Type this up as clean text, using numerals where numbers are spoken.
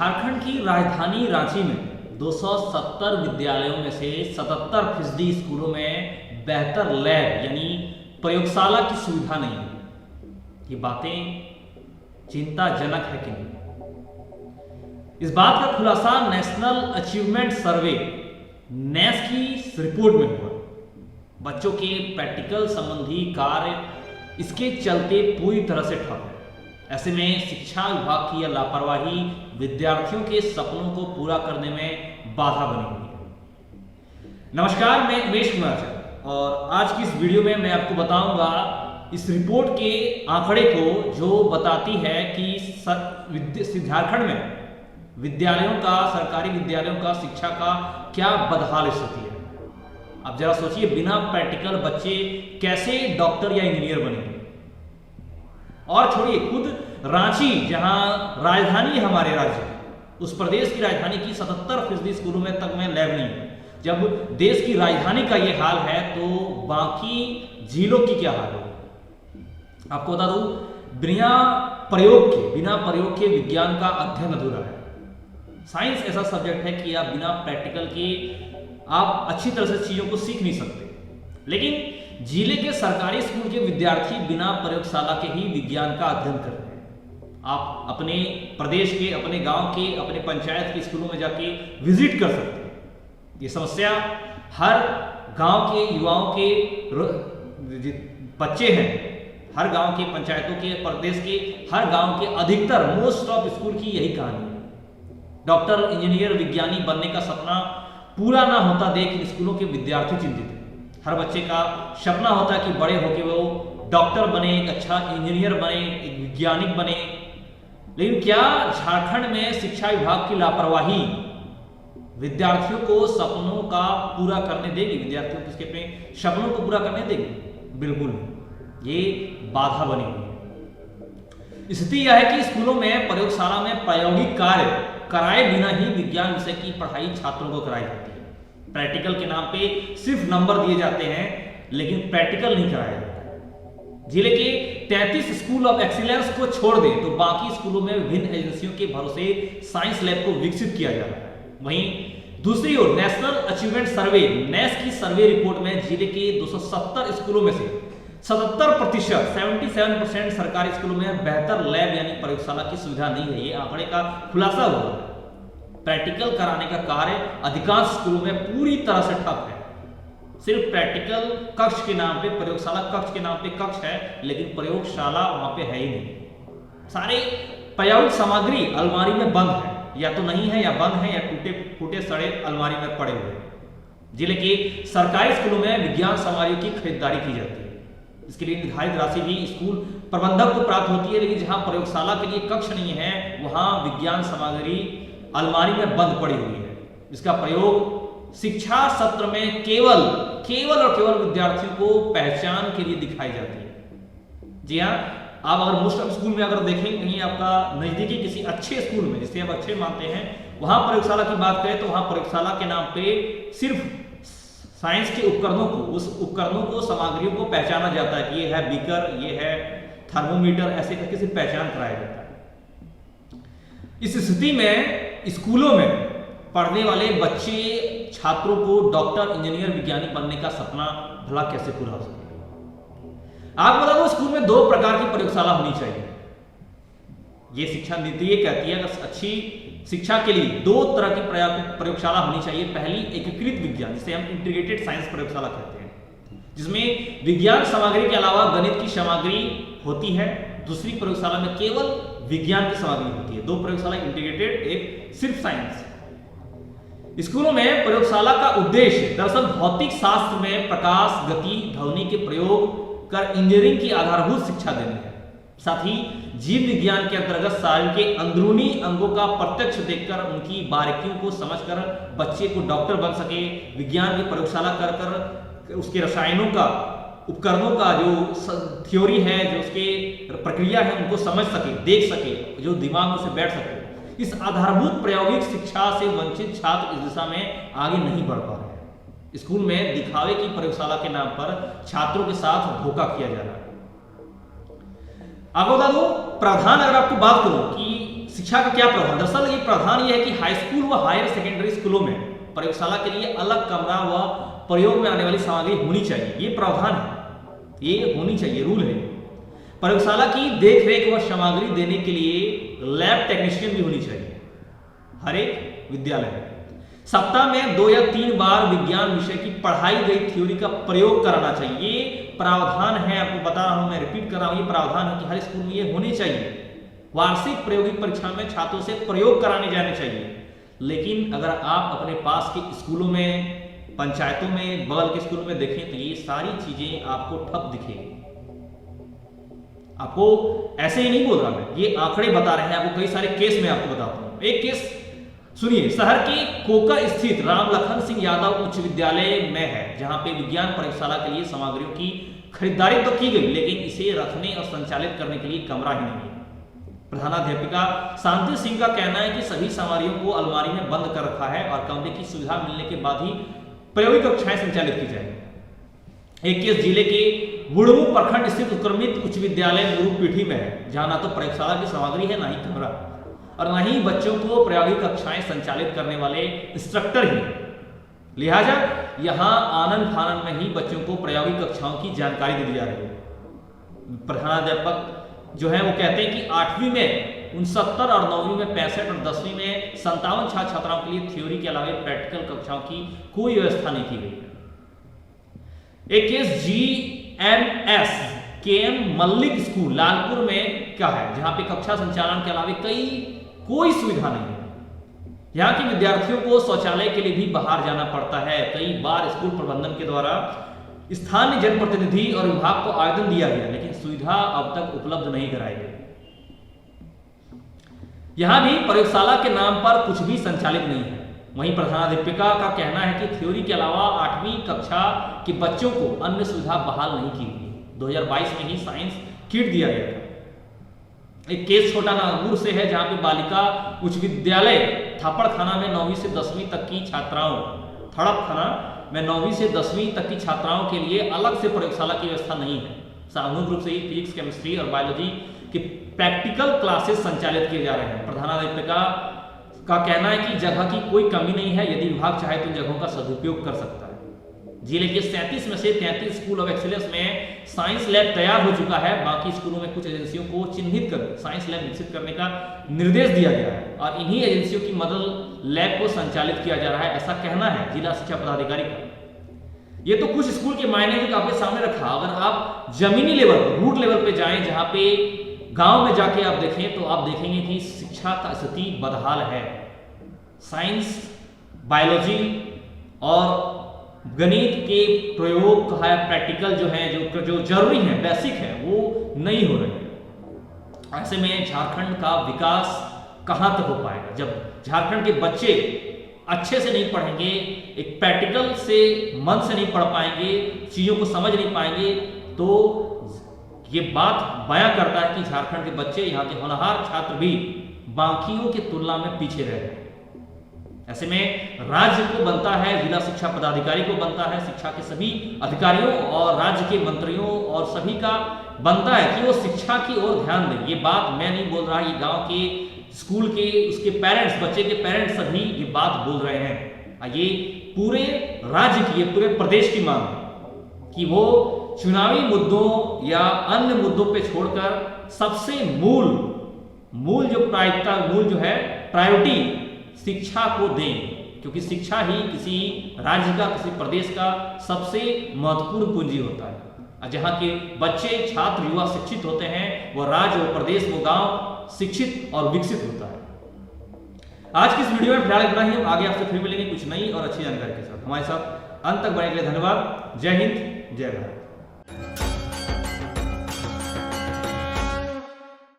झारखंड की राजधानी रांची में 270 विद्यालयों में से 77% स्कूलों में बेहतर लैब यानी प्रयोगशाला की सुविधा नहीं है। ये बातें चिंताजनक है कि नहीं? इस बात का खुलासा नेशनल अचीवमेंट सर्वे नेस की रिपोर्ट में हुआ। बच्चों के प्रैक्टिकल संबंधी कार्य इसके चलते पूरी तरह से ठप है। ऐसे में शिक्षा विभाग की यह लापरवाही विद्यार्थियों के सपनों को पूरा करने में बाधा बनी हुई है। नमस्कार, मैं उमेश कुमार और आज की इस वीडियो में मैं आपको बताऊंगा इस रिपोर्ट के आंकड़े को जो बताती है कि झारखंड में विद्यालयों का, सरकारी विद्यालयों का शिक्षा का क्या बदहाल स्थिति है। अब जरा सोचिए, बिना प्रैक्टिकल बच्चे कैसे डॉक्टर या इंजीनियर बनेंगे। और छोड़िए, खुद रांची जहां राजधानी हमारे राज्य, उस प्रदेश की राजधानी की 77% स्कूलों में तक में लैब नहीं है। जब देश की राजधानी का ये हाल है तो बाकी जिलों की क्या हाल है। आपको बता दूं, बिना प्रयोग के विज्ञान का अध्ययन अधूरा है। साइंस ऐसा सब्जेक्ट है कि आप बिना प्रैक्टिकल के आप अच्छी तरह से चीजों को सीख नहीं सकते। लेकिन जिले के सरकारी स्कूल के विद्यार्थी बिना प्रयोगशाला के ही विज्ञान का अध्ययन कर रहे हैं। आप अपने प्रदेश के, अपने गांव के, अपने पंचायत के स्कूलों में जाके विजिट कर सकते हैं। ये समस्या हर गांव के युवाओं के बच्चे हैं, हर गांव के, पंचायतों के, प्रदेश के हर गांव के अधिकतर मोस्ट ऑफ स्कूल की यही कहानी है। डॉक्टर, इंजीनियर, विज्ञानी बनने का सपना पूरा ना होता देख स्कूलों के विद्यार्थी चिंतित हैं। हर बच्चे का सपना होता है कि बड़े होकर वो डॉक्टर बने, एक अच्छा इंजीनियर बने, एक वैज्ञानिक बने। लेकिन क्या झारखंड में शिक्षा विभाग की लापरवाही विद्यार्थियों को सपनों का पूरा करने देगी? विद्यार्थियों के अपने सपनों को पूरा करने देगी? बिल्कुल नहीं। ये बाधा बनी हुई है। स्थिति यह है कि स्कूलों में, प्रयोगशाला में प्रायोगिक कार्य कराए बिना ही विज्ञान विषय की पढ़ाई छात्रों को कराई जाती है। प्रैक्टिकल के नाम पे सिर्फ नंबर दिए जाते हैं, लेकिन प्रैक्टिकल नहीं कराया जाता। जिले के 33 स्कूल ऑफ एक्सीलेंस को छोड़ दें तो बाकी स्कूलों में विभिन्न एजेंसियों के भरोसे साइंस लैब को विकसित किया जा रहा है। वहीं दूसरी ओर नेशनल अचीवमेंट सर्वे नेस की सर्वे रिपोर्ट में जिले के 270 स्कूलों में से 77% सरकारी स्कूलों में बेहतर लैब यानी प्रयोगशाला की सुविधा नहीं है। ये आंकड़े का खुलासा हुआ। प्रैक्टिकल कराने का कार्य अधिकांश स्कूलों में पूरी तरह से ठप है। सिर्फ प्रैक्टिकल कक्ष के नाम पे, प्रयोगशाला कक्ष के नाम पे कक्ष है, लेकिन प्रयोगशाला वहां पे है ही नहीं। सारे प्रायोगिक सामग्री अलमारी में बंद है, या तो नहीं है या बंद है, या टूटे फूटे सड़े अलमारी में पड़े हुए। जिले के सरकारी स्कूलों में विज्ञान सामग्रियों की खरीदारी की जाती है। इसके लिए निर्धारित राशि भी स्कूल प्रबंधक को प्राप्त होती है, लेकिन जहां प्रयोगशाला के लिए कक्ष नहीं है वहां विज्ञान सामग्री अलमारी में बंद पड़ी हुई है। इसका प्रयोग शिक्षा सत्र में केवल और केवल विद्यार्थियों को पहचान के लिए दिखाई जाती है। जी हाँ, आप अगर मोस्ट ऑफ स्कूल में अगर देखें, कहीं आपका नजदीकी किसी अच्छे स्कूल में, जिसे आप अच्छे मानते हैं, वहां प्रयोगशाला की बात करें तो वहां प्रयोगशाला के नाम पे सिर्फ साइंस के उपकरणों को, उस उपकरणों को, सामग्रियों को पहचाना जाता है कि ये है बीकर, ये है थर्मोमीटर, ऐसे करके सिर्फ पहचान कराया जाता है। इस स्थिति में स्कूलों में पढ़ने वाले बच्चे, छात्रों को डॉक्टर, इंजीनियर, विज्ञानी बनने का सपना भला कैसे पूरा हो सके? आप बता दो, स्कूल में 2 प्रकार की प्रयोगशाला होनी चाहिए। ये शिक्षा नीति ये कहती है कि अच्छी शिक्षा के लिए 2 तरह की प्रयोगशाला होनी चाहिए। पहली एकीकृत विज्ञान, जिसे हम इंटीग्रेटेड साइंस प्रयोगशाला कहते हैं, जिसमें विज्ञान सामग्री के अलावा गणित की सामग्री होती है। दूसरी प्रयोगशाला में केवल विज्ञान की सामग्री होती है। 2 प्रयोगशाला इंटीग्रेटेड, एक सिर्फ साइंस। स्कूलों में प्रयोगशाला का उद्देश्य दरअसल भौतिक शास्त्र में प्रकाश, गति, ध्वनि के प्रयोग कर इंजीनियरिंग की आधारभूत शिक्षा देनी है। साथ ही जीव विज्ञान के अंतर्गत शरीर के अंदरूनी अंगों का प्रत्यक्ष देखकर उनकी बारीकियों को समझकर बच्चे को डॉक्टर बन सके। विज्ञान की प्रयोगशाला कर उसके रसायनों का, उपकरणों का जो थ्योरी है, जो उसके प्रक्रिया है, उनको समझ सके, देख सके, जो दिमाग में उसे बैठ सके। इस आधारभूत प्रायोगिक शिक्षा से वंचित छात्र इस दिशा में आगे नहीं बढ़ पा रहे हैं। स्कूल में दिखावे की प्रयोगशाला के नाम पर छात्रों के साथ धोखा किया जा रहा है। आपको बता दूं, प्रावधान अगर आपकी बात करूं कि शिक्षा का क्या प्रावधान, दरअसल ये प्रावधान ये है कि हाई स्कूल व हायर सेकेंडरी स्कूलों में प्रयोगशाला के लिए अलग कमरा व प्रयोग में आने वाली सामग्री होनी चाहिए। ये प्रावधान है, ये होनी चाहिए, रूल है। प्रयोगशाला की देखरेख व सामग्री देने के लिए लैब टेक्नीशियन भी होनी चाहिए हर एक विद्यालय में। सप्ताह में 2 या 3 बार विज्ञान विषय की पढ़ाई गई थ्योरी का प्रयोग कराना चाहिए। ये प्रावधान है, आपको बता रहा हूं, मैं रिपीट कर रहा हूं, ये प्रावधान है कि हर स्कूल में ये होनी चाहिए। वार्षिक प्रायोगिक परीक्षा में छात्रों से प्रयोग कराने जाने चाहिए। लेकिन अगर आप अपने पास के स्कूलों में, पंचायतों में, बगल के स्कूलों में देखें तो ये सारी चीजें आपको ठप दिखेगी। आपको ऐसे ही नहीं बोल रहा मैं, ये आंकड़े बता रहे हैं आपको, कई सारे केस में आपको बताता हूं। एक केस सुनिए, शहर के कोका स्थित राम लखन सिंह यादव उच्च विद्यालय में है, जहां पे विज्ञान प्रयोगशाला के लिए सामग्रियों की खरीदारी तो की गई, लेकिन इसे रखने और संचालित करने के लिए कमरा ही नहीं है। प्रधानाध्यापिका शांति सिंह का कहना है कि सभी सामग्रियों को अलमारी में बंद कर रखा है और कमरे की सुविधा मिलने के बाद ही प्रायोगिक कक्षाएं संचालित की जाएंगी। एक केस जिले के बुढ़मू प्रखंड स्थित उत्क्रमित उच्च विद्यालय गुरुपीठी में है, जहां ना तो प्रयोगशाला की सामग्री है, ना ही कमरा और न ही बच्चों को प्रायोगिक कक्षाएं संचालित करने वाले इंस्ट्रक्टर ही। लिहाजा यहां आनन फानन में ही बच्चों को प्रायोगिक कक्षाओं की जानकारी दी जा रही है। प्रधानाध्यापक जो है वो कहते हैं कि 8वीं में 69 और 9वीं में 65 और 10वीं में 57 छात्र छात्राओं के लिए थ्योरी के अलावा प्रैक्टिकल कक्षाओं की कोई व्यवस्था नहीं की गई है। एक case GMS KM Mallik school Lalpur में क्या है, जहां पे कक्षा संचालन के अलावा कोई सुविधा नहीं है। यहाँ के विद्यार्थियों को शौचालय के लिए भी बाहर जाना पड़ता है। कई बार स्कूल प्रबंधन के द्वारा स्थानीय जनप्रतिनिधि और विभाग को आवेदन दिया गया, लेकिन सुविधा अब तक उपलब्ध नहीं कराई गई। यहां भी प्रयोगशाला के नाम पर कुछ भी संचालित नहीं है। वहीं प्रधानाध्यापिका का कहना है कि थ्योरी के अलावा 8वीं कक्षा के बच्चों को अन्य सुविधा बहाल नहीं की गई। 2022 में ही साइंस किट दिया गया था। एक केस छोटा नागपुर से है, जहां पे बालिका उच्च विद्यालय थापड़ खाना में 9वीं से 10वीं तक की छात्राओं थड़प खाना में 9वीं से 10वीं तक की छात्राओं के लिए अलग से प्रयोगशाला की व्यवस्था नहीं है। सामूहिक रूप से ही फिजिक्स, केमिस्ट्री और बायोलॉजी के प्रैक्टिकल क्लासेस संचालित किए जा रहे हैं। प्रधानाध्यापिका का कहना है कि जगह की कोई कमी नहीं है, यदि विभाग चाहे तो जगहों का सदुपयोग कर सकता है। जिले के 37 में से 33 स्कूल ऑफ एक्सीलेंस में साइंस लैब तैयार हो चुका है। बाकी स्कूलों में कुछ एजेंसियों को चिन्हित कर साइंस लैब विकसित करने का निर्देश दिया गया है और इन्हीं एजेंसियों की मदद लैब को संचालित किया जा रहा है, ऐसा कहना है जिला शिक्षा पदाधिकारी का। ये तो कुछ स्कूल के मायने जो आपके सामने रखा। अगर आप जमीनी लेवल पर, रूट लेवल पे जाएं, जहां पे गांव में जाके आप देखें तो आप देखेंगे कि शिक्षा का स्थिति बदहाल है। साइंस, बायोलॉजी और गणित के प्रयोग का प्रैक्टिकल जो है, जो जरूरी है, बेसिक है, वो नहीं हो रहे। ऐसे में झारखंड का विकास कहां तक हो पाएगा जब झारखंड के बच्चे अच्छे से नहीं पढ़ेंगे, एक प्रैक्टिकल से मन से नहीं पढ़ पाएंगे, चीजों को समझ नहीं पाएंगे। तो ये बात बयां करता है कि झारखंड के बच्चे, यहाँ के होनहार छात्र भी बाकियों की तुलना में पीछे रह गए। ऐसे में राज्य को बनता है, जिला शिक्षा पदाधिकारी को बनता है, शिक्षा के सभी अधिकारियों और राज्य के मंत्रियों और सभी का बनता है कि वो शिक्षा की ओर ध्यान दें। ये बात मैं नहीं बोल रहा, ये गांव के स्कूल के उसके पेरेंट्स, बच्चे के पेरेंट्स सभी ये बात बोल रहे हैं। ये पूरे राज्य की, ये पूरे प्रदेश की मांग है कि वो चुनावी मुद्दों या अन्य मुद्दों पे छोड़कर सबसे मूल जो प्रायिकता, मूल जो है प्रायोरिटी शिक्षा को दें, क्योंकि शिक्षा ही किसी राज्य का, किसी प्रदेश का सबसे महत्वपूर्ण पूंजी होता है। जहां के बच्चे, छात्र, युवा शिक्षित होते हैं, वो राज्य, वो प्रदेश, वो गांव शिक्षित और विकसित होता है। आज की इस वीडियो में फिलहाल इतना ही। हम आगे आपसे फिर मिलेंगे कुछ नई और अच्छी जानकारी के साथ। हमारे साथ अंत तक बने के लिए धन्यवाद। जय हिंद, जय भारत।